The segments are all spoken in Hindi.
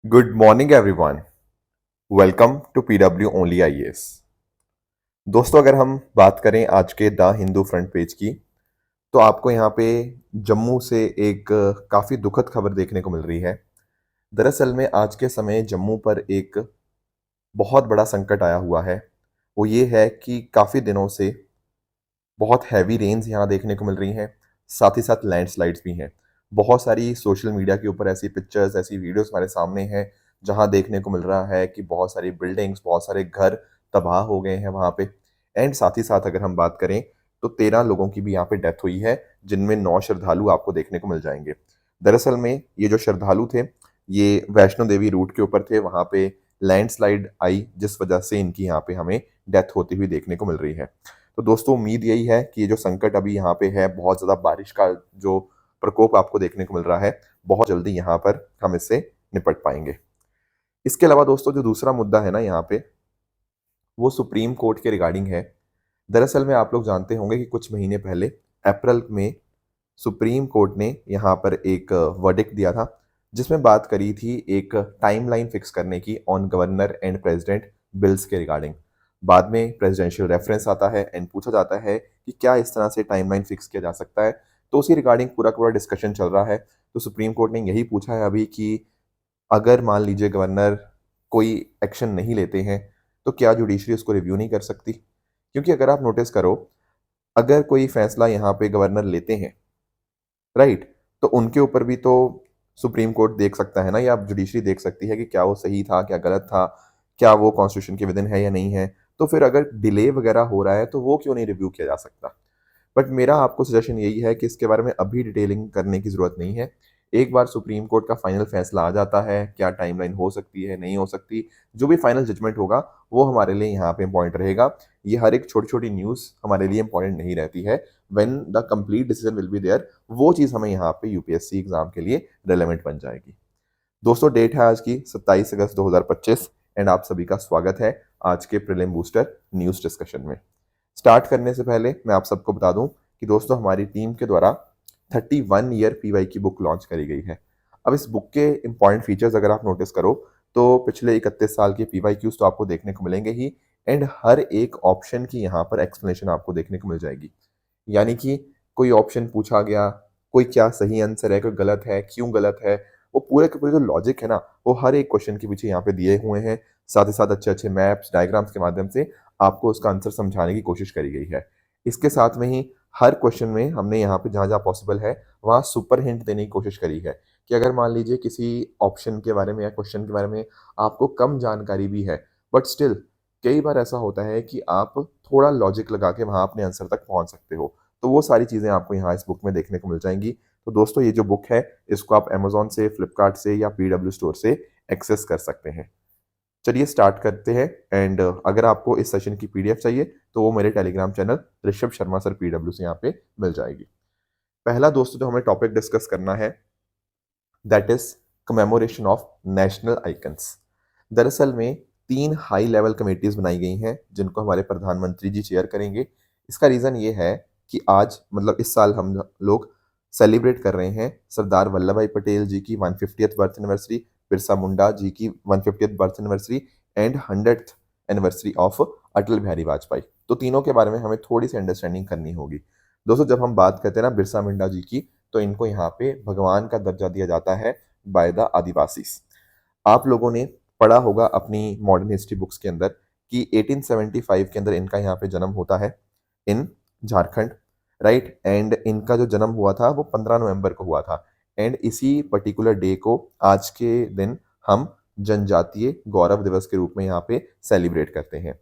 Good morning everyone. Welcome to PW only IAS. दोस्तों, अगर हम बात करें आज के द हिंदू फ्रंट पेज की, तो आपको यहाँ पे जम्मू से एक काफ़ी दुखद खबर देखने को मिल रही है। दरअसल में आज के समय जम्मू पर एक बहुत बड़ा संकट आया हुआ है। वो ये है कि काफ़ी दिनों से बहुत हैवी रेन्स यहाँ देखने को मिल रही हैं, साथ ही साथ लैंडस्लाइड्स भी हैं। बहुत सारी सोशल मीडिया के ऊपर ऐसी पिक्चर्स, ऐसी वीडियोस हमारे सामने हैं, जहाँ देखने को मिल रहा है कि बहुत सारी बिल्डिंग्स, बहुत सारे घर तबाह हो गए हैं वहाँ पे। एंड साथ ही साथ अगर हम बात करें, तो 13 लोगों की भी यहाँ पे डेथ हुई है, जिनमें 9 श्रद्धालु आपको देखने को मिल जाएँगे। दरअसल में ये जो श्रद्धालु थे, ये वैष्णो देवी रूट के ऊपर थे, वहाँ पे लैंडस्लाइड आई, जिस वजह से इनकी यहाँ पे हमें डेथ होती हुई देखने को मिल रही है। तो दोस्तों, उम्मीद यही है कि ये जो संकट अभी यहाँ पे है, बहुत ज़्यादा बारिश का जो प्रकोप आपको देखने को मिल रहा है, बहुत जल्दी यहाँ पर हम इससे निपट पाएँगे। इसके अलावा दोस्तों, जो दूसरा मुद्दा है ना यहाँ पे, वो सुप्रीम कोर्ट के रिगार्डिंग है। दरअसल में आप लोग जानते होंगे कि कुछ महीने पहले अप्रैल में सुप्रीम कोर्ट ने यहाँ पर एक वर्डिक्ट दिया था, जिसमें बात करी थी एक टाइमलाइन फिक्स करने की on governor and president bills के रिगार्डिंग। बाद में प्रेसिडेंशियल रेफरेंस आता है एंड पूछा जाता है कि क्या इस तरह से टाइमलाइन फिक्स किया जा सकता है। तो उसी रिगार्डिंग पूरा पूरा डिस्कशन चल रहा है। तो सुप्रीम कोर्ट ने यही पूछा है अभी कि अगर मान लीजिए गवर्नर कोई एक्शन नहीं लेते हैं, तो क्या जुडिशरी उसको रिव्यू नहीं कर सकती? क्योंकि अगर आप नोटिस करो, अगर कोई फैसला यहाँ पे गवर्नर लेते हैं, राइट, तो उनके ऊपर भी तो सुप्रीम कोर्ट देख सकता है ना, या जुडिशरी देख सकती है कि क्या वो सही था, क्या गलत था, क्या वो कॉन्स्टिट्यूशन के विदिन है या नहीं है। तो फिर अगर डिले वगैरह हो रहा है, तो वो क्यों नहीं रिव्यू किया जा सकता? बट मेरा आपको सजेशन यही है कि इसके बारे में अभी डिटेलिंग करने की ज़रूरत नहीं है। एक बार सुप्रीम कोर्ट का फाइनल फैसला आ जाता है, क्या टाइमलाइन हो सकती है, नहीं हो सकती, जो भी फाइनल जजमेंट होगा, वो हमारे लिए यहाँ पे इम्पोर्टेंट रहेगा। ये हर एक छोटी-छोटी न्यूज़ हमारे लिए इम्पोर्टेंट नहीं रहती है। When the complete decision will be there, वो चीज़ हमें यहाँ पे यूपीएससी एग्ज़ाम के लिए रिलेवेंट बन जाएगी। दोस्तों, डेट है आज की 27 अगस्त 2025 एंड आप सभी का स्वागत है आज के प्रीलिम बूस्टर न्यूज़ डिस्कशन में। स्टार्ट करने से पहले मैं आप सबको बता दूं कि दोस्तों, हमारी टीम के द्वारा 31 ईयर पीवाई की बुक लॉन्च करी गई है। अब इस बुक के इंपॉर्टेंट फीचर्स अगर आप नोटिस करो, तो पिछले 31 साल के पीवाई क्यूज तो आपको देखने को मिलेंगे ही, एंड हर एक ऑप्शन की यहाँ पर एक्सप्लेनेशन आपको देखने को मिल जाएगी। यानी कि कोई ऑप्शन पूछा गया, कोई क्या सही आंसर है, कोई गलत है, क्यों गलत है, वो पूरे के पूरे जो लॉजिक है ना, वो हर एक क्वेश्चन के पीछे यहाँ पे दिए हुए हैं। साथ ही साथ अच्छे-अच्छे मैप्स, डायग्राम्स के माध्यम से आपको उसका आंसर समझाने की कोशिश करी गई है। इसके साथ में ही हर क्वेश्चन में हमने यहाँ पे जहाँ-जहाँ पॉसिबल है, वहाँ सुपर हिंट देने की कोशिश करी है कि अगर मान लीजिए किसी ऑप्शन के बारे में या क्वेश्चन के बारे में आपको कम जानकारी भी है, बट स्टिल कई बार ऐसा होता है कि आप थोड़ा लॉजिक लगा के वहाँ अपने आंसर तक पहुँच सकते हो। तो वो सारी चीज़ें आपको यहाँ इस बुक में देखने को मिल जाएँगी। तो दोस्तों, ये जो बुक है, इसको आप अमेज़न से, फ्लिपकार्ट से या पीडब्ल्यू स्टोर से एक्सेस कर सकते हैं। चलिए स्टार्ट करते हैं। एंड अगर आपको इस सेशन की पीडीएफ चाहिए, तो वो मेरे Telegram channel Rishabh Sharma sir PW से यहाँ पे मिल जाएगी। पहला दोस्तों जो हमें टॉपिक डिस्कस करना है, that is commemoration of national icons. दरअसल में 3 हाई लेवल कमेटीज बनाई गई हैं, जिनको हमारे प्रधानमंत्री जी चेयर करेंगे। इसका रीज़न ये है कि आज मतलब इस साल हम लोग सेलिब्रेट कर रहे हैं सरदार वल्लभ भाई पटेल जी की 150th birth anniversary, Birsa Munda ji की 150th birth anniversary and 100th anniversary of Atal Bihari Vajpayee. तो तीनों के बारे में हमें थोड़ी सी अंडरस्टैंडिंग करनी होगी। दोस्तों, जब हम बात करते हैं ना बिरसा मुंडा जी की, तो इनको यहाँ पे भगवान का दर्जा दिया जाता है बाय द आदिवासीज। आप लोगों ने पढ़ा होगा अपनी मॉडर्न हिस्ट्री बुक्स के अंदर कि 1875 के अंदर इनका यहाँ पे जन्म होता है इन झारखंड, राइट। एंड इनका जो जन्म हुआ था वो 15 नवंबर को हुआ था। एंड इसी पर्टिकुलर डे को आज के दिन हम जनजातीय गौरव दिवस के रूप में यहाँ पे सेलिब्रेट करते हैं।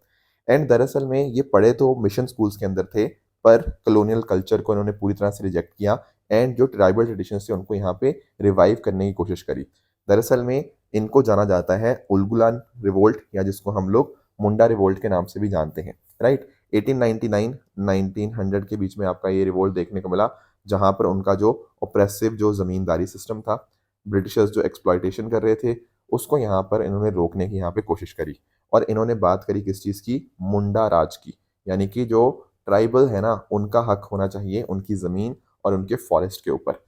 एंड दरअसल में ये पढ़े तो मिशन स्कूल्स के अंदर थे, पर कॉलोनियल कल्चर को इन्होंने पूरी तरह से रिजेक्ट किया एंड जो ट्राइबल ट्रेडिशंस थे उनको यहाँ पे रिवाइव करने की कोशिश करी। दरअसल में इनको जाना जाता है उलगुलान रिवोल्ट, या जिसको हम लोग मुंडा रिवोल्ट के नाम से भी जानते हैं, राइट। 1899-1900 के बीच में आपका ये रिवोल्ट देखने को मिला, जहां पर उनका जो ओप्रेसिव जो जमींदारी सिस्टम था, ब्रिटिशर्स जो एक्सप्लॉयटेशन कर रहे थे, उसको यहाँ पर इन्होंने रोकने की यहाँ पे कोशिश करी। और इन्होंने बात करी किस चीज़ की? मुंडा राज की। यानी कि जो ट्राइबल है ना, उनका हक होना चाहिए उनकी ज़मीन और उनके फॉरेस्ट के ऊपर।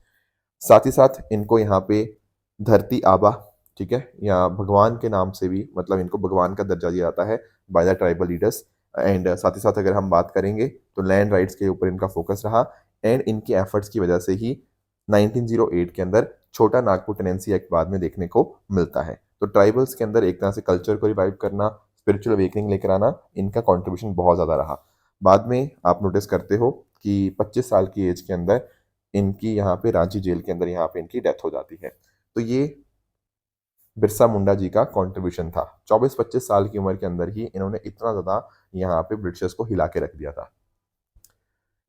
साथ ही साथ इनको यहाँ पे धरती आबा, ठीक है, या भगवान के नाम से भी, मतलब इनको भगवान का दर्जा दिया जाता है by the tribal leaders. And साथ ही साथ अगर हम बात करेंगे तो लैंड राइट्स के ऊपर इनका फोकस रहा, एंड इनके एफर्ट्स की वजह से ही 1908 के अंदर छोटा नागपुर टेनेंसी एक्ट बाद में देखने को मिलता है। तो ट्राइबल्स के अंदर एक तरह से कल्चर को रिवाइव करना, स्पिरिचुअल अवेकनिंग लेकर आना, इनका कंट्रीब्यूशन बहुत ज़्यादा रहा। बाद में आप नोटिस करते हो कि 25 साल की एज के अंदर इनकी यहाँ पे रांची जेल के अंदर यहाँ पे इनकी डेथ हो जाती है। तो ये बिरसा मुंडा जी का कंट्रीब्यूशन था। 24-25 साल की उम्र के अंदर ही इन्होंने इतना ज़्यादा यहाँ पे ब्रिटिशर्स को हिला के रख दिया था।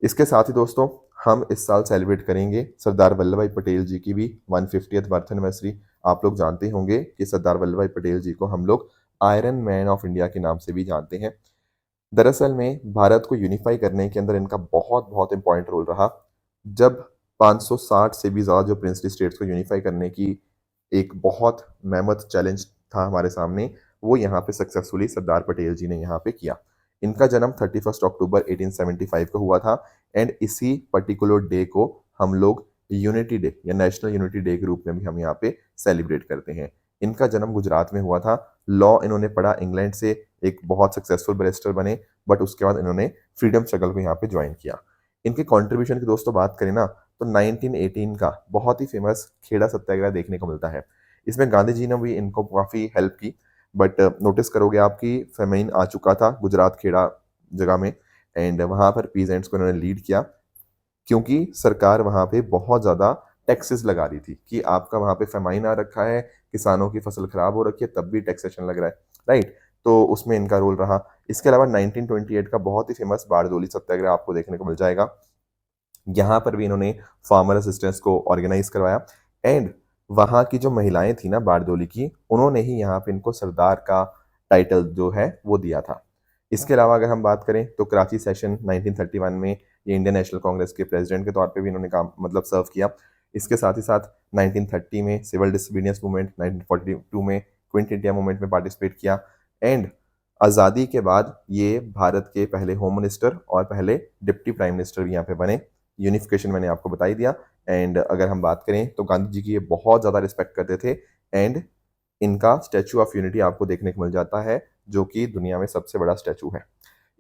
इसके साथ ही दोस्तों हम इस साल सेलिब्रेट करेंगे सरदार वल्लभ भाई पटेल जी की भी 150th बर्थ एनिवर्सरी। आप लोग जानते होंगे कि सरदार वल्लभ भाई पटेल जी को हम लोग आयरन मैन ऑफ इंडिया के नाम से भी जानते हैं। दरअसल में भारत को यूनिफाई करने के अंदर इनका बहुत बहुत इंपॉर्टेंट रोल रहा। जब 560 से भी ज़्यादा जो प्रिंसली स्टेट्स को यूनिफाई करने की एक बहुत मेहनत चैलेंज था हमारे सामने, वो यहाँ पे सक्सेसफुली सरदार पटेल जी ने यहाँ पे किया। इनका जन्म 31 अक्टूबर 1875 को हुआ था, एंड इसी पर्टिकुलर डे को हम लोग यूनिटी डे या नेशनल यूनिटी डे के रूप में भी हम यहाँ पे सेलिब्रेट करते हैं। इनका जन्म गुजरात में हुआ था। लॉ इन्होंने पढ़ा इंग्लैंड से, एक बहुत सक्सेसफुल बैरिस्टर बने, बट उसके बाद इन्होंने फ्रीडम स्ट्रगल को यहाँ पे ज्वाइन किया। इनके कंट्रीब्यूशन की दोस्तों बात करें ना, तो 1918 का बहुत ही फेमस खेड़ा सत्याग्रह देखने को मिलता है। इसमें गांधी जी ने भी इनको काफ़ी हेल्प की, बट नोटिस करोगे आप कि फेमाइन आ चुका था गुजरात खेड़ा जगह में, एंड वहाँ पर पीजेंट्स को इन्होंने लीड किया, क्योंकि सरकार वहाँ पे बहुत ज़्यादा टैक्सेस लगा रही थी कि आपका वहाँ पे फेमाइन आ रखा है, किसानों की फसल खराब हो रखी है, तब भी टैक्सेशन लग रहा है, राइट। तो उसमें इनका रोल रहा। इसके अलावा 1928 का बहुत ही फेमस बारडोली सत्याग्रह आपको देखने को मिल जाएगा। यहाँ पर भी इन्होंने फार्मर असिस्टेंस को ऑर्गेनाइज करवाया, एंड वहाँ की जो महिलाएं थी ना बारडोली की, उन्होंने ही यहाँ पे इनको सरदार का टाइटल जो है वो दिया था। इसके अलावा अगर हम बात करें तो कराची सेशन 1931 में ये इंडियन नेशनल कांग्रेस के प्रेसिडेंट के तौर पे भी इन्होंने काम मतलब सर्व किया। इसके साथ ही साथ 1930 में सिविल डिसोबीडियंस मूवमेंट, 1942 में क्विट इंडिया मूवमेंट में पार्टिसिपेट किया, एंड आज़ादी के बाद ये भारत के पहले होम मिनिस्टर और पहले डिप्टी प्राइम मिनिस्टर भी यहाँ पे बने। यूनिफिकेशन मैंने आपको बता ही दिया। एंड अगर हम बात करें तो गांधी जी की ये बहुत ज़्यादा रिस्पेक्ट करते थे, एंड इनका स्टैचू ऑफ यूनिटी आपको देखने को मिल जाता है, जो कि दुनिया में सबसे बड़ा स्टैचू है।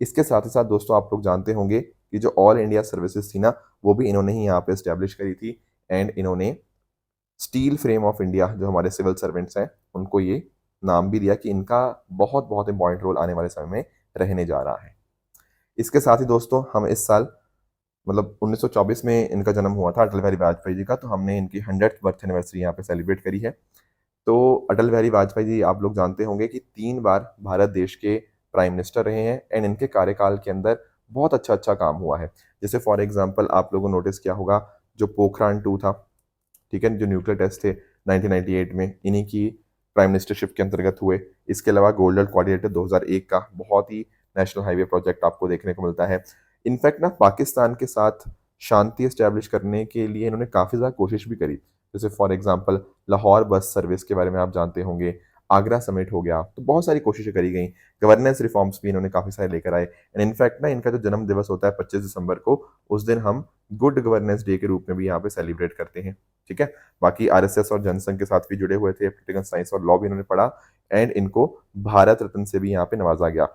इसके साथ ही साथ दोस्तों आप लोग जानते होंगे कि जो ऑल इंडिया सर्विसेज थी ना, वो भी इन्होंने ही यहाँ पे इस्टेब्लिश करी थी, एंड इन्होंने स्टील फ्रेम ऑफ इंडिया जो हमारे सिविल सर्वेंट्स हैं उनको ये नाम भी दिया कि इनका बहुत बहुत इंपॉर्टेंट रोल आने वाले समय में रहने जा रहा है। इसके साथ ही दोस्तों हम इस साल मतलब 1924 में इनका जन्म हुआ था अटल बिहारी वाजपेयी जी का, तो हमने इनकी 100th बर्थ एनिवर्सरी यहाँ पे सेलिब्रेट करी है। तो अटल बिहारी वाजपेयी जी आप लोग जानते होंगे कि 3 बार भारत देश के प्राइम मिनिस्टर रहे हैं, एंड इनके कार्यकाल के अंदर बहुत अच्छा अच्छा काम हुआ है। जैसे फॉर एग्जांपल आप लोगों ने नोटिस किया होगा जो पोखरान 2 था, ठीक है, जो न्यूक्लियर टेस्ट थे 1998 में, इन्हीं की प्राइम मिनिस्टरशिप के अंतर्गत हुए। इसके अलावा गोल्डन कोऑर्डिनेटर 2001 का बहुत ही नेशनल हाईवे प्रोजेक्ट आपको देखने को मिलता है। इनफैक्ट ना पाकिस्तान के साथ शांति इस्टेब्लिश करने के लिए इन्होंने काफ़ी ज़्यादा कोशिश भी करी। जैसे for example Lahore bus service के बारे में आप जानते होंगे, आगरा समिट हो गया, तो बहुत सारी कोशिशें करी गई। गवर्नेंस रिफॉर्म्स भी इन्होंने काफ़ी सारे लेकर आए, एंड इनफैक्ट ना इनका जो जन्म दिवस होता है 25 दिसंबर को, उस दिन हम गुड गवर्नेंस डे के रूप में भी यहाँ पे सेलिब्रेट करते हैं, ठीक है। बाकी आरएसएस और जनसंघ के साथ भी जुड़े हुए थे, पॉलिटिकल साइंस और लॉ भी इन्होंने पढ़ा, एंड इनको भारत रत्न से भी यहाँ पे नवाजा गया।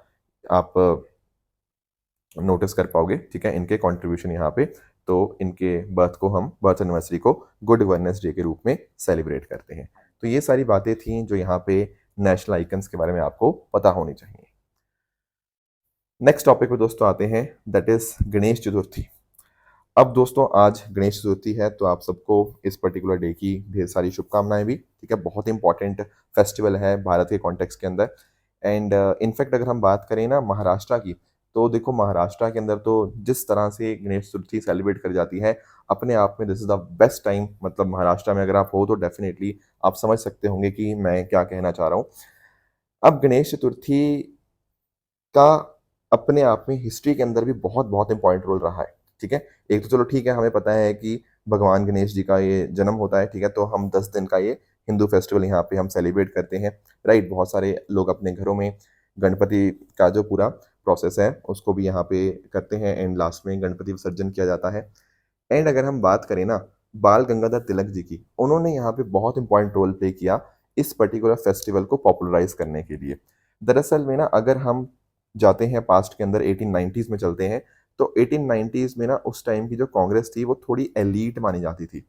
आप नोटिस कर पाओगे, ठीक है, इनके कंट्रीब्यूशन यहाँ पे। तो इनके बर्थ को हम बर्थ एनिवर्सरी को गुड गवर्नेंस डे के रूप में सेलिब्रेट करते हैं। तो ये सारी बातें थी जो यहाँ पे नेशनल आइकन्स के बारे में आपको पता होनी चाहिए। नेक्स्ट टॉपिक पे दोस्तों आते हैं, दैट इज गणेश चतुर्थी। अब दोस्तों आज गणेश चतुर्थी है, तो आप सबको इस पर्टिकुलर डे की ढेर सारी शुभकामनाएं भी, ठीक है। बहुत इंपॉर्टेंट फेस्टिवल है भारत के कॉन्टेक्स्ट के अंदर, एंड इनफैक्ट अगर हम बात करें ना महाराष्ट्र की, तो देखो महाराष्ट्र के अंदर तो जिस तरह से गणेश चतुर्थी सेलिब्रेट करी जाती है, अपने आप में this is the best time. मतलब महाराष्ट्र में अगर आप हो तो डेफिनेटली आप समझ सकते होंगे कि मैं क्या कहना चाह रहा हूँ। अब गणेश चतुर्थी का अपने आप में हिस्ट्री के अंदर भी बहुत बहुत इंपॉर्टेंट रोल रहा है, ठीक है। एक तो चलो ठीक है, हमें पता है कि भगवान गणेश जी का ये जन्म होता है, ठीक है, तो हम 10 दिन का ये हिंदू फेस्टिवल यहाँ पे हम सेलिब्रेट करते हैं, राइट। बहुत सारे लोग अपने घरों में गणपति का जो पूरा प्रोसेस है उसको भी यहाँ पे करते हैं, एंड लास्ट में गणपति विसर्जन किया जाता है। एंड अगर हम बात करें ना बाल गंगाधर तिलक जी की, उन्होंने यहाँ पे बहुत इंपॉर्टेंट रोल प्ले किया इस पर्टिकुलर फेस्टिवल को पॉपुलराइज करने के लिए। दरअसल में ना अगर हम जाते हैं पास्ट के अंदर 1890s में चलते हैं, तो 1890s में ना उस टाइम की जो कांग्रेस थी वो थोड़ी एलीट मानी जाती थी,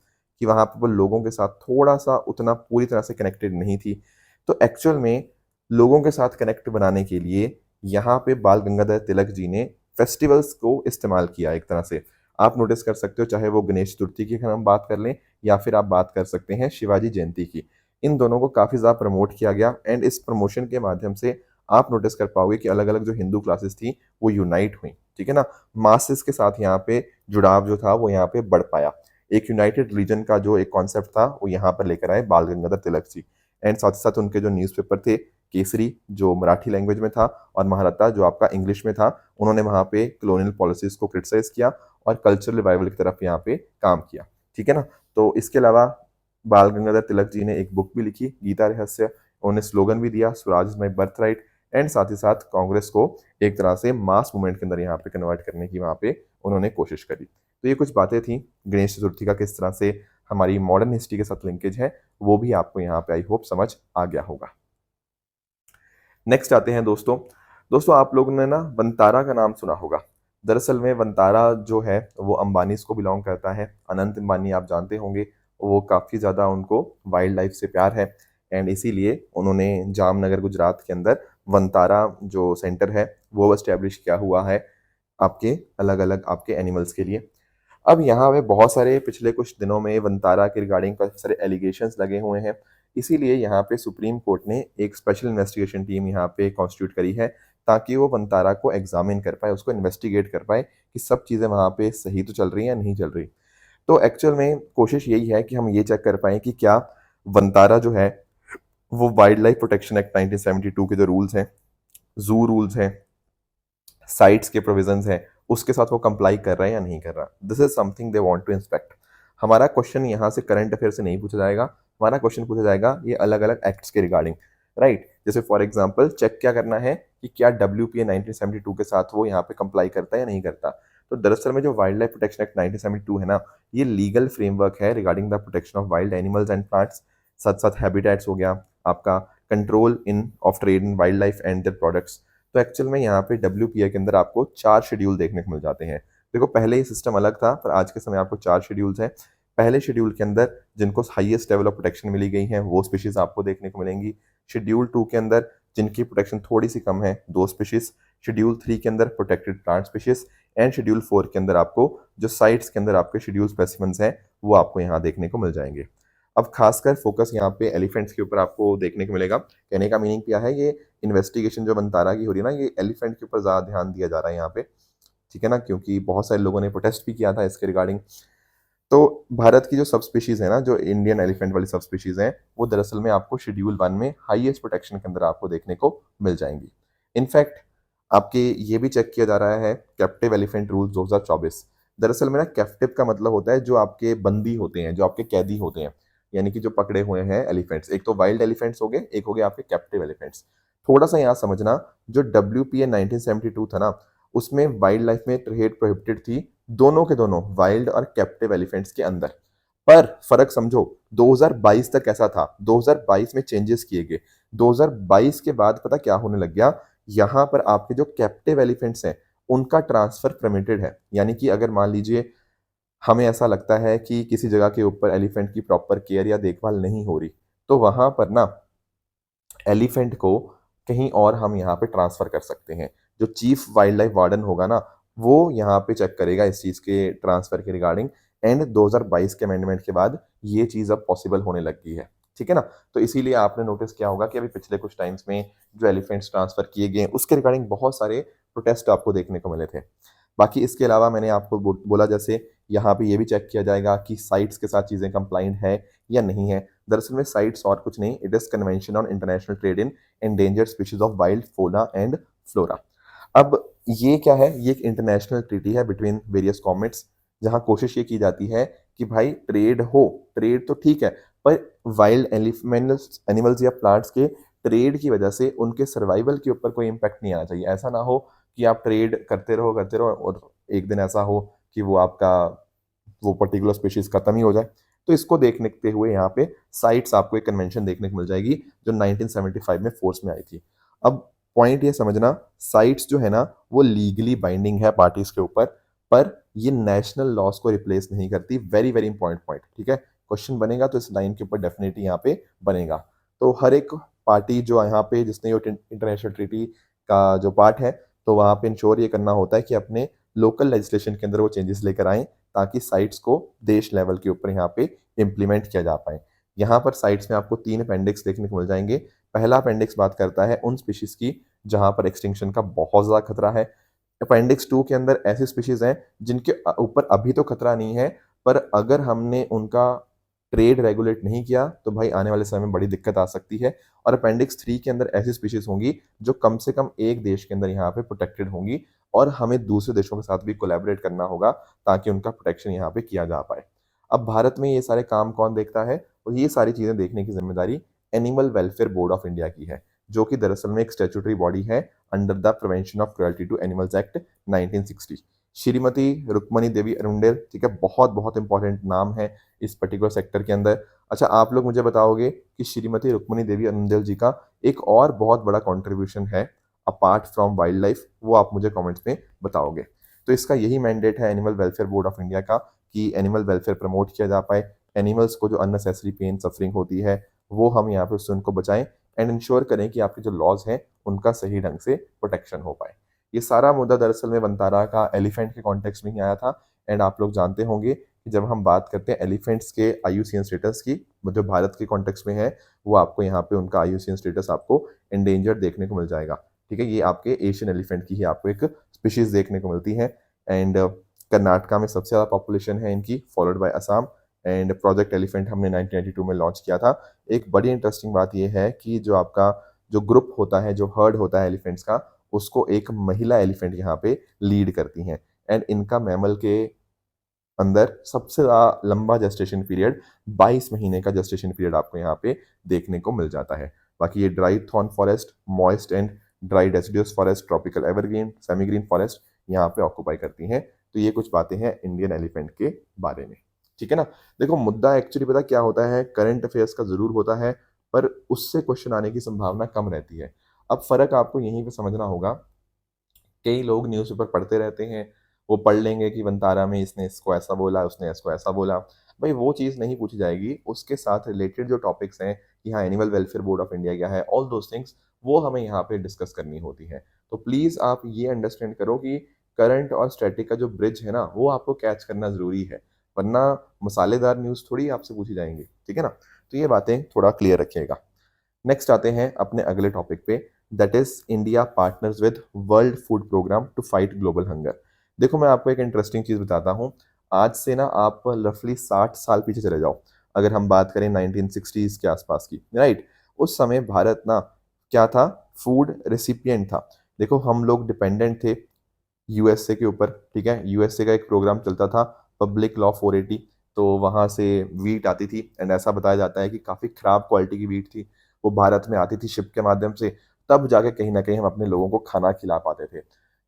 कि वहाँ पे वो लोगों के साथ थोड़ा-सा उतना पूरी तरह से कनेक्टेड नहीं थी। तो एक्चुअल में लोगों के साथ कनेक्ट बनाने के लिए यहाँ पे बाल गंगाधर तिलक जी ने फेस्टिवल्स को इस्तेमाल किया एक तरह से। आप नोटिस कर सकते हो, चाहे वो गणेश चतुर्थी की अगर हम बात कर लें या फिर आप बात कर सकते हैं शिवाजी जयंती की। इन दोनों को काफ़ी ज़्यादा प्रमोट किया गया एंड इस प्रमोशन के माध्यम से आप नोटिस कर पाओगे कि अलग-अलग जो हिंदू क्लासेस थी वो यूनाइट हुई, ठीक है ना? मासेस के साथ यहाँ पे जुड़ाव जो था वो यहाँ पे बढ़ पाया। एक यूनाइटेड रिलीजन का जो एक कॉन्सेप्ट था वो यहाँ पर लेकर आए बाल गंगाधर तिलक जी एंड साथ ही साथ उनके जो न्यूज़पेपर थे, केसरी जो मराठी लैंग्वेज में था और महारत्ता जो आपका इंग्लिश में था, उन्होंने वहाँ पे कॉलोनियल पॉलिसीज़ को क्रिटिसाइज़ किया और कल्चरल रिवाइवल की तरफ यहाँ पे काम किया, ठीक है ना? तो इसके अलावा बाल गंगाधर तिलक जी ने एक बुक भी लिखी, गीता रहस्य। उन्होंने स्लोगन भी दिया, Swaraj is my birthright and साथ ही साथ कांग्रेस को एक तरह से मास मूवमेंट के अंदर यहाँ पे कन्वर्ट करने की वहाँ पे उन्होंने कोशिश करी। तो ये कुछ बातें थी गणेश चतुर्थी का किस तरह से हमारी मॉडर्न हिस्ट्री के साथ लिंकेज है, वो भी आपको यहाँ पे आई होप समझ आ गया होगा। नेक्स्ट आते हैं दोस्तों। दोस्तों आप लोगों ने ना वनतारा का नाम सुना होगा। दरअसल में वनतारा जो है वो अंबानीज़ को बिलॉन्ग करता है। अनंत अंबानी आप जानते होंगे, वो काफ़ी ज़्यादा उनको वाइल्ड लाइफ से प्यार है एंड इसीलिए उन्होंने जामनगर गुजरात के अंदर वनतारा जो सेंटर है वो एस्टेब्लिश किया हुआ है आपके अलग-अलग आपके एनिमल्स के लिए। अब यहाँ पे बहुत सारे पिछले कुछ दिनों में वनतारा के रिगार्डिंग काफ़ी सारे एलिगेशंस लगे हुए हैं। इसीलिए यहाँ पे सुप्रीम कोर्ट ने एक स्पेशल इन्वेस्टिगेशन टीम यहाँ पे कॉन्स्टिट्यूट करी है, ताकि वो वनतारा को एग्ज़ामिन कर पाए, उसको इन्वेस्टिगेट कर पाए कि सब चीज़ें वहाँ पे सही तो चल रही हैं या नहीं चल रही। तो एक्चुअल में कोशिश यही है कि हम ये चेक कर पाएँ कि क्या वनतारा जो है, वो वाइल्ड लाइफ प्रोटेक्शन एक्ट 1972 के जो रूल्स हैं, ज़ू रूल्स हैं, साइट्स के प्रोविजंस हैं, उसके साथ वो कंप्लाई कर रहा है या नहीं कर रहा। This is something they want to inspect. हमारा क्वेश्चन यहाँ से करंट अफेयर से नहीं पूछा जाएगा, हमारा क्वेश्चन पूछा जाएगा ये अलग अलग एक्ट्स के रिगार्डिंग, राइट? जैसे फॉर एग्जाम्पल चेक क्या करना है कि क्या WPA 1972 के साथ वो यहाँ पे कंप्लाई करता है या नहीं करता। तो दरअसल में जो वाइल्ड लाइफ प्रोटेक्शन एक्ट 1972 है ना, ये लीगल फ्रेमवर्क है regarding the protection of wild animals and plants, साथ साथ हैबिटेट्स हो गया आपका, control in of trade in wild life and their products. तो एक्चुअल में यहाँ पे WPA के अंदर आपको 4 शेड्यूल देखने को मिल जाते हैं। देखो पहले ये सिस्टम अलग था, पर आज के समय आपको 4 शेड्यूल्स हैं। पहले शेड्यूल के अंदर जिनको हाईएस्ट लेवल ऑफ प्रोटेक्शन मिली गई है वो स्पीशीज आपको देखने को मिलेंगी। शेड्यूल 2 के अंदर जिनकी प्रोटेक्शन थोड़ी सी कम है 2 स्पीशीज। शेड्यूल 3 के अंदर protected plant species and schedule 4 के अंदर आपको जो साइट्स के अंदर आपके शेड्यूल स्पेसिमेंस हैं वो आपको यहाँ देखने को मिल जाएंगे। अब खासकर फोकस यहाँ पे एलिफेंट्स के ऊपर आपको देखने को मिलेगा। कहने का मीनिंग क्या है, ये इन्वेस्टिगेशन जो वनतारा की हो रही है ना, ये एलिफेंट के ऊपर ज़्यादा ध्यान दिया जा रहा है यहाँ पे, ठीक है ना? क्योंकि बहुत सारे लोगों ने प्रोटेस्ट भी किया था इसके रिगार्डिंग। तो भारत की जो सब स्पीशीज़ है ना, जो इंडियन एलिफेंट वाली सब स्पीशीज़ हैं, वो दरअसल में आपको शेड्यूल 1 में हाईएस्ट प्रोटेक्शन के अंदर आपको देखने को मिल जाएंगी। इनफैक्ट आपके ये भी चेक किया जा रहा है कैप्टिव एलिफेंट रूल्स 2024। दरअसल में ना कैप्टिव का मतलब होता है जो आपके बंदी होते हैं, जो आपके कैदी होते हैं, यानी कि जो पकड़े हुए हैं एलिफेंट्स। एक तो वाइल्ड एलिफेंट्स हो गए, एक हो गए आपके कैप्टिव एलिफेंट्स। थोड़ा-सा यहाँ समझना, जो WPA 1972 था ना, उसमें वाइल्ड लाइफ में ट्रेड प्रोहिबिटेड थी, दोनों के दोनों वाइल्ड और कैप्टिव एलिफेंट्स के अंदर। पर फ़र्क समझो, 2022 तक ऐसा था, 2022 में चेंजेस किए गए। 2022 के बाद पता क्या होने लग गया, यहाँ पर आपके जो कैप्टिव एलिफेंट्स हैं, उनका ट्रांसफ़र परमिटेड है। यानी कि अगर मान लीजिए हमें ऐसा लगता है कि किसी जगह के ऊपर एलिफेंट की प्रॉपर केयर या देखभाल नहीं हो रही, तो वहाँ पर ना एलिफेंट को कहीं और हम यहाँ पे ट्रांसफ़र कर सकते हैं। जो चीफ वाइल्ड लाइफ वार्डन होगा ना, वो यहाँ पे चेक करेगा इस चीज़ के ट्रांसफ़र के रिगार्डिंग एंड 2022 के अमेंडमेंट के बाद ये चीज़ अब पॉसिबल होने लग गई है। ठीक है ना? तो इसीलिए आपने नोटिस किया होगा कि अभी पिछले कुछ टाइम्स में जो एलिफेंट्स ट्रांसफ़र किए गए हैं, उसके रिगार्डिंग बहुत सारे प्रोटेस्ट आपको देखने को मिले थे। बाकी इसके अलावा मैंने आपको बोला जैसे यहाँ पे ये भी चेक किया जाएगा कि साइट्स के साथ चीज़ें कंप्लाइंट है या नहीं है। दरअसल में साइट्स और कुछ नहीं, it is convention on international trade in endangered species of wild fauna and flora. अब ये क्या है? ये एक इंटरनेशनल ट्रीटी है बिटवीन वेरियस गवर्नमेंट्स, जहाँ कोशिश ये की जाती है कि भाई ट्रेड हो, ट्रेड तो ठीक है, पर वाइल्ड एनिमल्स या प्लांट्स के ट्रेड की वजह से उनके सर्वाइवल के ऊपर कोई इम्पैक्ट नहीं आना चाहिए। ऐसा ना हो कि आप ट्रेड करते रहो और एक दिन ऐसा हो कि वो आपका वो पर्टिकुलर स्पीशीज़ खत्म ही हो जाए। तो इसको देखते हुए यहाँ पे साइट्स आपको एक कन्वेंशन देखने को मिल जाएगी जो 1975 में फोर्स में आई थी। अब पॉइंट ये समझना, साइट्स जो है ना वो लीगली बाइंडिंग है पार्टीज के ऊपर, पर ये नेशनल लॉज को रिप्लेस नहीं करती। वेरी वेरी इंपॉर्टेंट पॉइंट, ठीक है। क्वेश्चन बनेगा तो इस लाइन के ऊपर डेफिनेटली यहाँ पे बनेगा। तो हर एक पार्टी जो यहाँ पे जिसने ये इंटरनेशनल ट्रीटी का जो पार्ट है, तो वहाँ पे इंश्योर ये करना होता है कि अपने लोकल लेजिस्लेशन के अंदर वो चेंजेस लेकर आएं ताकि साइट्स को देश लेवल के ऊपर यहाँ पे इम्प्लीमेंट किया जा पाए। यहाँ पर साइट्स में आपको 3 अपेंडिक्स देखने को मिल जाएंगे। पहला अपेंडिक्स बात करता है उन स्पीशीज की जहां पर एक्सटिंक्शन का बहुत ज्यादा खतरा है। अपेंडिक्स 2 के अंदर ऐसी स्पीशीज हैं जिनके ऊपर अभी तो खतरा नहीं है, पर अगर हमने उनका ट्रेड रेगुलेट नहीं किया तो भाई आने वाले समय में बड़ी दिक्कत आ सकती है। और अपेंडिक्स 3 के अंदर ऐसी स्पीशीज होंगी जो कम से कम एक देश के अंदर यहाँ पे प्रोटेक्टेड होंगी और हमें दूसरे देशों के साथ भी कोलैबोरेट करना होगा ताकि उनका प्रोटेक्शन यहाँ पे किया जा पाए। अब भारत में ये सारे काम कौन देखता है, और ये सारी चीजें देखने की जिम्मेदारी Animal Welfare Board of India की है, जो कि दरअसल में एक स्टैट्यूटरी बॉडी है under the Prevention of Cruelty to Animals Act 1960। Shrimati Rukmini Devi Arundale, ठीक है, बहुत बहुत इंपॉर्टेंट नाम है इस पर्टिकुलर सेक्टर के अंदर। अच्छा, आप लोग मुझे बताओगे कि श्रीमती रुक्मणी देवी अरुंडेल जी का एक और बहुत बड़ा कॉन्ट्रीब्यूशन है अपार्ट फ्रॉम वाइल्ड लाइफ, वो आप मुझे कमेंट्स में बताओगे। तो इसका यही मैंडेट है animal Welfare Board of India का कि एनिमल वेलफेयर प्रमोट किया जा पाए, एनिमल्स को जो अननेसेसरी पेन सफरिंग होती है वो हम यहाँ पे उससे उनको बचाएं एंड इंश्योर करें कि आपके जो लॉज हैं उनका सही ढंग से प्रोटेक्शन हो पाए। ये सारा मुद्दा दरअसल में वंतारा का एलिफेंट के कॉन्टेक्स्ट में ही आया था। एंड आप लोग जानते होंगे कि जब हम बात करते हैं एलिफेंट्स के IUCN स्टेटस की, जो भारत के कॉन्टेक्स्ट में है, वो आपको यहाँ पे उनका IUCN स्टेटस आपको एंडेंजर्ड देखने को मिल जाएगा, ठीक है। ये आपके एशियन एलिफेंट की ही आपको एक स्पीशीज देखने को मिलती है। एंड कर्नाटका में सबसे ज़्यादा पॉपुलेशन है इनकी, followed by Assam. And project elephant हमने 1992 में लॉन्च किया था। एक बड़ी इंटरेस्टिंग बात यह है कि जो आपका जो ग्रुप होता है, जो हर्ड होता है एलिफेंट्स का, उसको एक महिला एलिफेंट यहाँ पे लीड करती हैं। एंड इनका मैमल के अंदर सबसे ज़्यादा लंबा जेस्टेशन पीरियड 22 महीने का जेस्टेशन पीरियड आपको यहाँ पे देखने को मिल जाता है। बाकी ये dry thorn forest, moist and dry deciduous forest, tropical evergreen, semi green forest यहाँ पे ऑक्यूपाई करती हैं। तो ये कुछ बातें हैं इंडियन एलिफेंट के बारे में, ठीक है ना। देखो, मुद्दा एक्चुअली पता क्या होता है, करंट अफेयर्स का जरूर होता है पर उससे क्वेश्चन आने की संभावना कम रहती है। अब फर्क आपको यहीं पे समझना होगा। कई लोग न्यूज़पेपर पढ़ते रहते हैं, वो पढ़ लेंगे कि वंतारा में इसने इसको ऐसा बोला, उसने इसको ऐसा बोला। भाई वो चीज़ नहीं पूछी जाएगी, उसके साथ रिलेटेड जो टॉपिक्स हैं कि हाँ animal Welfare Board of India क्या है, ऑल दोज थिंग्स, वो हमें यहाँ पे डिस्कस करनी होती है। तो प्लीज़ आप ये अंडरस्टैंड करो कि करंट और स्टैटिक का जो ब्रिज है ना, वो आपको कैच करना ज़रूरी है, वरना मसालेदार न्यूज़ थोड़ी आपसे पूछी जाएंगी, ठीक है ना। तो ये बातें थोड़ा क्लियर रखिएगा। नेक्स्ट आते हैं अपने अगले टॉपिक पे, that is India partners with World food Programme to fight global hunger. देखो, मैं आपको एक इंटरेस्टिंग चीज बताता हूँ। आज से ना आप रफली 60 साल पीछे चले जाओ, अगर हम बात करें 1960s के आसपास की, राइट। उस समय भारत ना क्या था, फूड रेसिपिएंट था। देखो, हम लोग डिपेंडेंट थे यूएसए के ऊपर, ठीक है। यूएसए का एक प्रोग्राम चलता था पब्लिक लॉ 480, तो वहाँ से वीट आती थी एंड ऐसा बताया जाता है कि काफ़ी ख़राब क्वालिटी की वीट थी, वो भारत में आती थी शिप के माध्यम से, तब जाके कहीं ना कहीं हम अपने लोगों को खाना खिला पाते थे।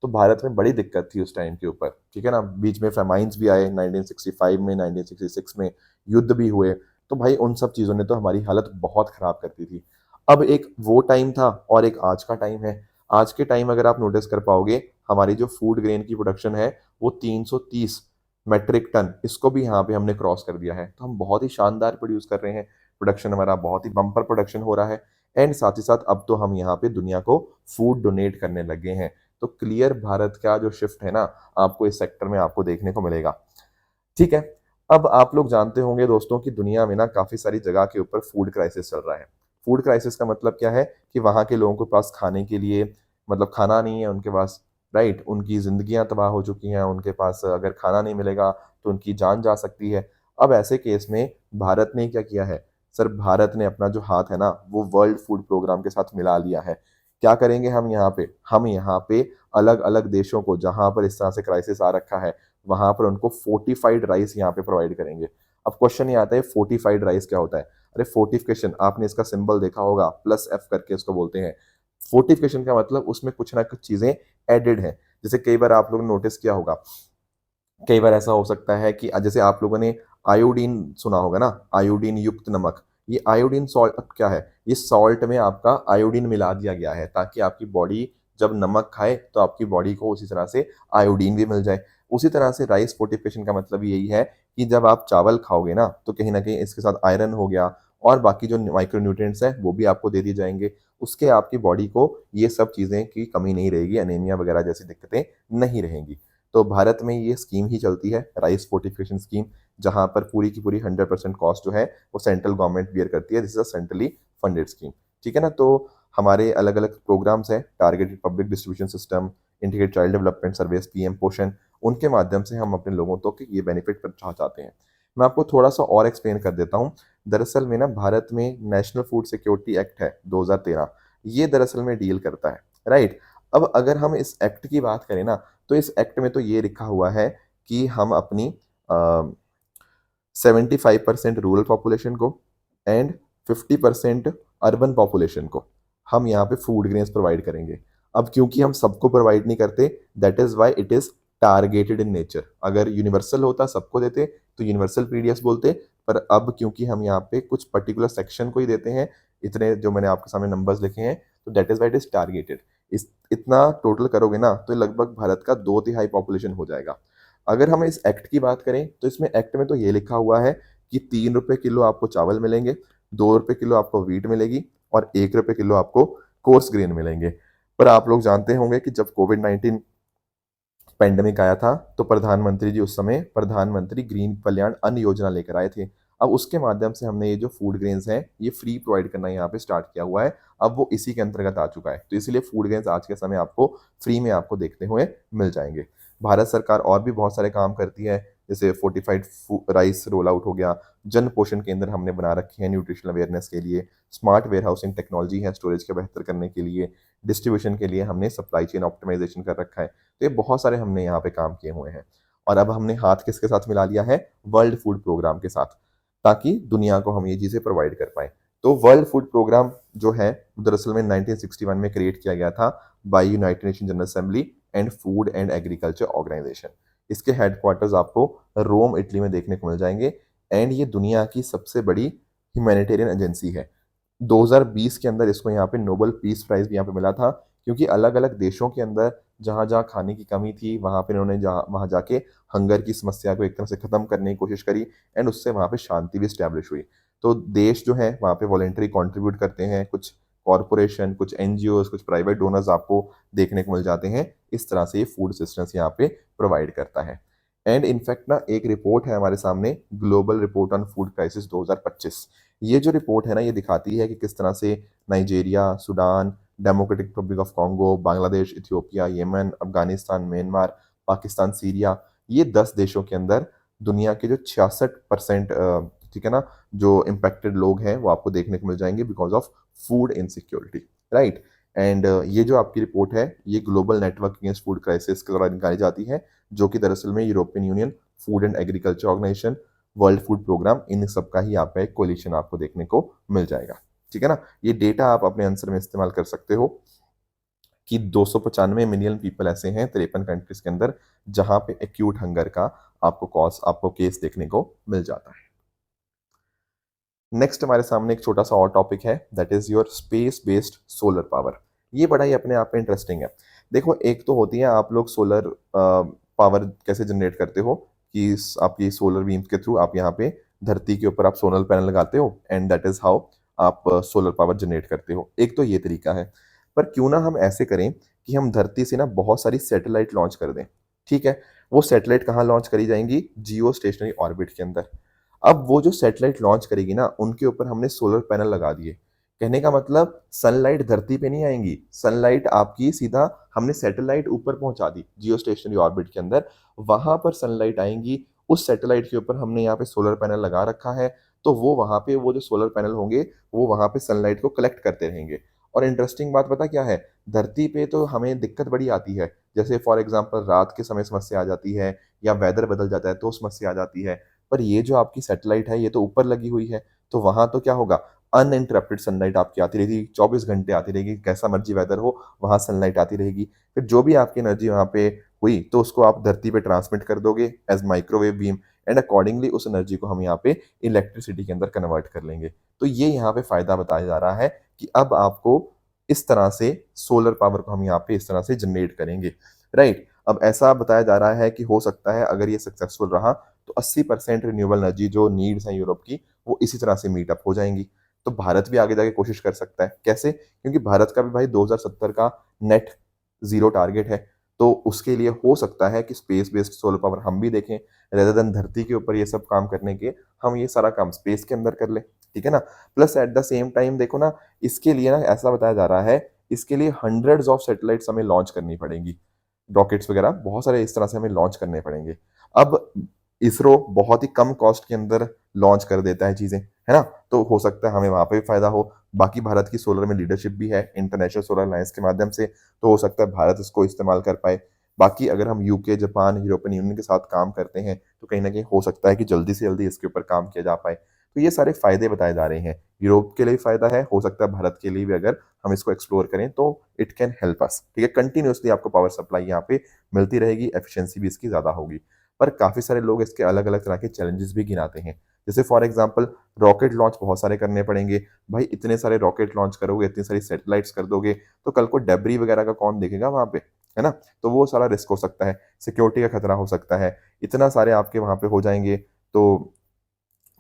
तो भारत में बड़ी दिक्कत थी उस टाइम के ऊपर, ठीक है ना। बीच में फेमाइंस भी आए 1965 में, 1966 में युद्ध भी हुए। तो भाई उन सब चीज़ों ने तो हमारी हालत बहुत ख़राब कर दी थी। अब एक वो टाइम था और एक आज का टाइम है। आज के टाइम अगर आप नोटिस कर पाओगे, हमारी जो फूड ग्रेन की प्रोडक्शन है वो 330 मेट्रिक टन, इसको भी यहाँ पे हमने क्रॉस कर दिया है। तो हम बहुत ही शानदार प्रोड्यूस कर रहे हैं, प्रोडक्शन हमारा बहुत ही बम्पर प्रोडक्शन हो रहा है। एंड साथ ही साथ अब तो हम यहाँ पे दुनिया को फूड डोनेट करने लगे हैं। तो क्लियर भारत का जो शिफ्ट है ना, आपको इस सेक्टर में आपको देखने को मिलेगा, ठीक है। अब आप लोग जानते होंगे दोस्तों कि दुनिया में ना काफी सारी जगह के ऊपर फूड क्राइसिस चल रहा है। फूड क्राइसिस का मतलब क्या है कि वहां के लोगों के पास खाने के लिए मतलब खाना नहीं है उनके पास, राइट। उनकी जिंदगियां तबाह हो चुकी हैं, उनके पास अगर खाना नहीं मिलेगा तो उनकी जान जा सकती है। अब ऐसे केस में भारत ने क्या किया है, सर भारत ने अपना जो हाथ है ना वो वर्ल्ड फूड प्रोग्राम के साथ मिला लिया है। क्या करेंगे हम यहाँ पे अलग अलग देशों को जहां पर इस तरह से क्राइसिस आ रखा है, वहां पर उनको फोर्टिफाइड राइस यहाँ पे प्रोवाइड करेंगे। अब क्वेश्चन ये आता है, फोर्टिफाइड राइस क्या होता है। अरे फोर्टिफिकेशन, आपने इसका सिंबल देखा होगा, +F करके इसको बोलते हैं। फोर्टिफिकेशन का मतलब उसमें कुछ ना कुछ चीजें एडेड हैं। जैसे कई बार आप लोगों ने नोटिस किया होगा कई बार ऐसा हो सकता है कि जैसे आप लोगों ने आयोडीन सुना होगा ना, आयोडीन युक्त नमक। ये आयोडीन सॉल्ट क्या है? ये सॉल्ट में आपका आयोडीन मिला दिया गया है ताकि आपकी बॉडी जब नमक खाए तो आपकी बॉडी को उसी तरह से आयोडीन भी मिल जाए। उसी तरह से राइस फोर्टिफिकेशन का मतलब यही है कि जब आप चावल खाओगे ना तो कहीं न कहीं इसके साथ आयरन हो गया और बाकी जो माइक्रो न्यूट्रिएंट्स हैं वो भी आपको दे दिए जाएँगे। उसके आपकी बॉडी को ये सब चीज़ें की कमी नहीं रहेगी, एनीमिया वगैरह जैसी दिक्कतें नहीं रहेंगी। तो भारत में ये स्कीम ही चलती है, राइस फोर्टिफिकेशन स्कीम, जहाँ पर पूरी की पूरी 100% कॉस्ट जो है वो सेंट्रल गवर्नमेंट बियर करती है। This is a centrally funded scheme. ठीक है ना? तो हमारे अलग-अलग प्रोग्राम्स हैं, targeted public distribution system, integrated child development service, PM पोषण, उनके माध्यम से हम अपने लोगों तक ये बेनिफिट पहुँचाते हैं। मैं आपको थोड़ा-सा और एक्सप्लेन कर देता हूँ। दरअसल में ना भारत में नेशनल फूड सिक्योरिटी एक्ट है 2013, ये दरअसल में डील करता है, राइट? अब अगर हम इस एक्ट की बात करें ना, तो इस एक्ट में तो ये लिखा हुआ है कि हम अपनी अ, 75% रूरल पॉपुलेशन को एंड 50% अर्बन पॉपुलेशन को हम यहाँ पे फूड ग्रेन्स प्रोवाइड करेंगे। अब क्योंकि हम सबको प्रोवाइड नहीं करते, that is why it is targeted in nature. अगर यूनिवर्सल होता, सबको देते, तो यूनिवर्सल पीडीएस बोलते, पर अब क्योंकि हम यहाँ पे कुछ पर्टिकुलर सेक्शन को ही देते हैं, इतने जो मैंने आपके सामने नंबर्स लिखे हैं, तो that is why it is targeted. इस इतना टोटल करोगे ना, तो लगभग भारत का 2 तिहाई पॉपुलेशन हो जाएगा। अगर हम इस एक्ट की बात करें, तो इसमें एक्ट में तो ये लिखा हुआ है कि ₹3 किलो आपको चावल मिलेंगे, ₹2 किलो आपको व्हीट मिलेगी और ₹1 किलो आपको कोर्स ग्रेन मिलेंगे। पर आप लोग जानते होंगे कि जब कोविड-19 पैंडेमिक आया था, तो प्रधानमंत्री जी उस समय प्रधानमंत्री गरीब कल्याण अन्न योजना लेकर आए थे। अब उसके माध्यम से हमने ये जो फूड ग्रेन्स हैं, ये फ्री प्रोवाइड करना यहाँ पे स्टार्ट किया हुआ है। अब वो इसी के अंतर्गत आ चुका है। तो इसीलिए फूड ग्रेन्स आज के समय आपको फ्री में आपको देखते हुए मिल जाएँगे। भारत सरकार और भी बहुत सारे काम करती है, जैसे फोर्टिफाइड राइस रोल आउट हो गया, जन पोषण केंद्र हमने बना रखे हैं न्यूट्रिशनल अवेयरनेस के लिए, स्मार्ट वेयरहाउसिंग टेक्नोलॉजी है स्टोरेज को बेहतर करने के लिए, डिस्ट्रीब्यूशन के लिए हमने सप्लाई चेन ऑप्टिमाइजेशन कर रखा है। तो ये बहुत सारे हमने यहाँ पे काम किए हुए हैं। और अब हमने हाथ किसके साथ मिला लिया है? वर्ल्ड फूड प्रोग्राम के साथ, ताकि दुनिया को हम ये चीज़ें प्रोवाइड कर पाएँ। तो वर्ल्ड फूड प्रोग्राम जो है, दरअसल में 1961 में क्रिएट किया गया था by United Nation General Assembly and Food and agriculture Organization. इसके हेडक्वार्टर्स आपको रोम, इटली में देखने को मिल जाएँगे एंड ये दुनिया की सबसे बड़ी ह्यूमैनिटेरियन एजेंसी है। 2020 के अंदर इसको यहाँ पे नोबेल पीस प्राइज़ भी यहाँ पे मिला था, क्योंकि अलग-अलग देशों के अंदर जहाँ-जहाँ खाने की कमी थी, वहाँ पे इन्होंने जहाँ वहाँ जाके हंगर की समस्या को एक तरह से खत्म करने की कोशिश करी एंड उससे वहाँ पे शांति भी एस्टैब्लिश हुई। तो देश जो है वहाँ पे वॉलंटरी कंट्रीब्यूट करते हैं, कुछ कॉर्पोरेशन, कुछ एनजीओज़, कुछ प्राइवेट डोनर्स आपको देखने को मिल जाते हैं। इस तरह से ये फूड असिस्टेंस यहाँ पे प्रोवाइड करता है। एंड इनफैक्ट ना एक रिपोर्ट है हमारे सामने, global report on food crisis 2025। ये जो रिपोर्ट है ना, ये दिखाती है कि किस तरह से Nigeria, Sudan, democratic Republic of Congo, Bangladesh, Ethiopia, Yemen, Afghanistan, Myanmar, Pakistan, Syria, ये 10 देशों के अंदर दुनिया के जो 66% ठीक है ना, जो इम्पैक्टेड लोग हैं, वो आपको देखने को मिल जाएँगे because of food insecurity, right? And ये जो आपकी रिपोर्ट है, ये global network against food crisis के द्वारा निकाली जाती है, जो कि दरअसल में European union, food and agriculture organisation, world food programme, इन सब का ही आपका एक कोलिशन आपको देखने को मिल जाएगा। ठीक है ना? ये डेटा आप अपने आंसर में इस्तेमाल कर सकते हो कि 295 मिलियन पीपल ऐसे हैं 53 कंट्रीज़ के अंदर, जहाँ पे एक्यूट हंगर का आपको केस देखने को मिल जाता है। नेक्स्ट हमारे सामने एक छोटा-सा और टॉपिक है, that is your space based solar power. ये बड़ा ही अपने आप में इंटरेस्टिंग है। देखो, एक तो होती है आप लोग सोलर पावर कैसे जनरेट करते हो कि आपकी सोलर बीम्स के थ्रू आप यहाँ पे धरती के ऊपर आप सोलर पैनल लगाते हो एंड दैट इज़ हाउ आप सोलर पावर जनरेट करते हो। एक तो ये तरीका है। पर क्यों ना हम ऐसे करें कि हम धरती से ना बहुत सारी सैटेलाइट लॉन्च कर दें, ठीक है? वो सैटेलाइट कहाँ लॉन्च करी जाएँगी? जियो स्टेशनरी ऑर्बिट के अंदर। अब वो जो सैटेलाइट लॉन्च करेगी ना, उनके ऊपर हमने सोलर पैनल लगा दिए। कहने का मतलब सनलाइट धरती पे नहीं आएँगी, सनलाइट आपकी सीधा हमने सैटेलाइट ऊपर पहुँचा दी, जियो स्टेशनरी ऑर्बिट के अंदर, वहाँ पर सनलाइट आएँगी। उस सैटेलाइट के ऊपर हमने यहाँ पे सोलर पैनल लगा रखा है, तो वो वहाँ पे वो जो सोलर पैनल होंगे, वो वहाँ पे सनलाइट को कलेक्ट करते रहेंगे। और इंटरेस्टिंग बात पता क्या है? धरती पे तो हमें दिक्कत बड़ी आती है, जैसे फॉर एग्ज़ाम्पल रात के समय समस्या आ जाती है या वेदर बदल जाता है तो समस्या आ जाती है। पर ये जो आपकी सैटेलाइट है, ये तो ऊपर लगी हुई है, तो वहाँ तो क्या होगा, अनइंटरप्टेड सनलाइट आपकी आती रहेगी, 24 घंटे आती रहेगी, कैसा मर्ज़ी वेदर हो, वहाँ सनलाइट आती रहेगी। फिर जो भी आपकी एनर्जी वहाँ पे हुई तो उसको आप धरती पे ट्रांसमिट कर दोगे as microwave beam and accordingly उस एनर्जी को हम यहाँ पे इलेक्ट्रिसिटी के अंदर कन्वर्ट कर लेंगे। तो ये यहाँ पे फायदा बताया जा रहा है कि अब आपको इस तरह से सोलर पावर को हम यहाँ पे इस तरह से जनरेट करेंगे, राइट। अब ऐसा बताया जा रहा है कि हो सकता है अगर ये सक्सेसफुल रहा तो 80% रिन्यूएबल एनर्जी जो नीड्स हैं यूरोप की वो इसी तरह से मीट अप हो जाएंगी। तो भारत भी आगे जाके कोशिश कर सकता है, कैसे? क्योंकि भारत का भी भाई 2070 का नेट जीरो टारगेट है। तो उसके लिए हो सकता है कि स्पेस बेस्ड सोलर पावर हम भी देखें, रेदर देन धरती के ऊपर ये सब काम करने के हम ये सारा काम स्पेस के अंदर कर लें, ठीक है ना। Plus at the same time देखो ना, इसके लिए ना ऐसा बताया जा रहा है, इसके लिए हंड्रेड्स ऑफ सैटेलाइट्स हमें लॉन्च करनी पड़ेंगी, रॉकेट्स वगैरह बहुत सारे इस तरह से हमें लॉन्च करने पड़ेंगे। अब इसरो बहुत ही कम कॉस्ट के अंदर लॉन्च कर देता है चीजें, है ना। तो हो सकता है हमें वहां पे भी फायदा हो। बाकी भारत की सोलर में लीडरशिप भी है इंटरनेशनल सोलर अलायंस के माध्यम से, तो हो सकता है भारत इसको इस्तेमाल कर पाए। बाकी अगर हम यूके, जापान, यूरोपियन यूनियन के साथ काम करते हैं तो कहीं ना कहीं हो सकता है कि जल्दी से जल्दी इसके ऊपर काम किया जा पाए। तो ये सारे फायदे बताए जा रहे हैं, यूरोप के लिए भी फायदा है, हो सकता है भारत के लिए भी अगर हम इसको एक्सप्लोर करें तो इट कैन हेल्प अस, ठीक है। कंटिन्यूसली आपको पावर सप्लाई यहाँ पे मिलती रहेगी, एफिशिएंसी भी इसकी ज्यादा होगी। पर काफी सारे लोग इसके अलग अलग तरह के चैलेंजेस भी गिनाते हैं, जैसे फॉर एग्जाम्पल रॉकेट लॉन्च बहुत सारे करने पड़ेंगे। भाई इतने सारे रॉकेट लॉन्च करोगे, इतनी सारी सैटेलाइट्स कर दोगे तो कल को डेब्री वगैरह का कौन देखेगा वहां पे, है ना। तो वो सारा रिस्क हो सकता है, सिक्योरिटी का खतरा हो सकता है, इतना सारे आपके वहां पे हो जाएंगे तो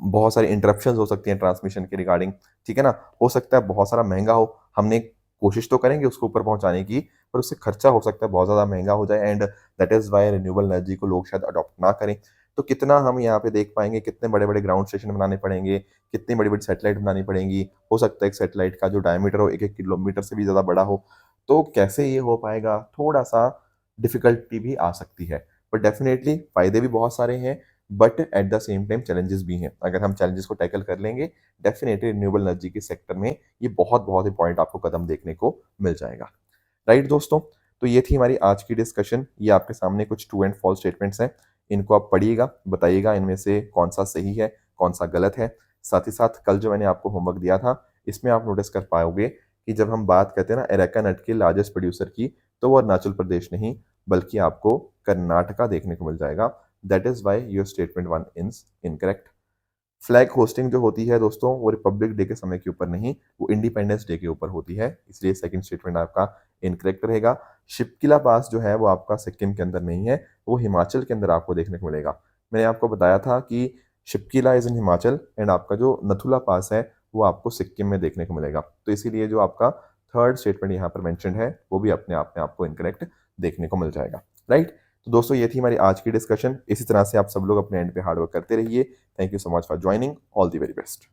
बहुत सारी इंटरप्शन हो सकती हैं ट्रांसमिशन के रिगार्डिंग, ठीक है ना। हो सकता है बहुत सारा महंगा हो, हमने कोशिश तो करेंगे उसको ऊपर पहुंचाने की, पर उससे खर्चा हो सकता है बहुत ज़्यादा महंगा हो जाए, and that is why renewable energy को लोग शायद अडॉप्ट ना करें। तो कितना हम यहाँ पे देख पाएंगे, कितने बड़े बड़े ग्राउंड स्टेशन बनाने पड़ेंगे, कितनी बड़ी बड़ी सैटेलाइट बनानी पड़ेंगी। हो सकता है एक सैटेलाइट का जो डायमीटर हो 1-1 किलोमीटर से भी ज़्यादा बड़ा हो। तो कैसे ये हो पाएगा, थोड़ा सा डिफिकल्टी भी आ सकती है। बट डेफिनेटली फायदे भी बहुत सारे हैं, but at the same time challenges भी हैं। अगर हम चैलेंजेस को टैकल कर लेंगे, डेफिनेटली रिन्यूएबल एनर्जी के सेक्टर में ये बहुत बहुत इंपॉर्टेंट आपको कदम देखने को मिल जाएगा, राइट दोस्तों। तो ये थी हमारी आज की डिस्कशन। ये आपके सामने कुछ ट्रू एंड फॉल्स स्टेटमेंट्स हैं, इनको आप पढ़िएगा, बताइएगा इनमें से कौन सा सही है, कौन सा गलत है। साथ ही साथ कल जो मैंने आपको होमवर्क दिया था, इसमें आप नोटिस कर पाओगे कि जब हम बात करते हैं ना एरेका नट के लार्जेस्ट प्रोड्यूसर की, तो वो अरुणाचल प्रदेश नहीं बल्कि आपको कर्नाटका देखने को मिल जाएगा। That is why your statement one is incorrect. Flag hosting जो होती है दोस्तों, वो रिपब्लिक डे के समय के ऊपर नहीं, वो इंडिपेंडेंस डे के ऊपर होती है, इसलिए सेकंड स्टेटमेंट आपका इनकरेक्ट रहेगा। शिपकिला पास जो है वो आपका सिक्किम के अंदर नहीं है, वो हिमाचल के अंदर आपको देखने को मिलेगा। मैंने आपको बताया था कि Shipki La is in Himachal and आपका जो नथुला पास है वो आपको सिक्किम में देखने को मिलेगा। तो इसीलिए जो आपका थर्ड स्टेटमेंट यहाँ पर मैंशन है वो भी अपने आप में आपको इनकरेक्ट देखने को मिल जाएगा, राइट। तो दोस्तों ये थी हमारी आज की डिस्कशन। इसी तरह से आप सब लोग अपने एंड पे हार्डवर्क करते रहिए। Thank you so much for joining. All the very best.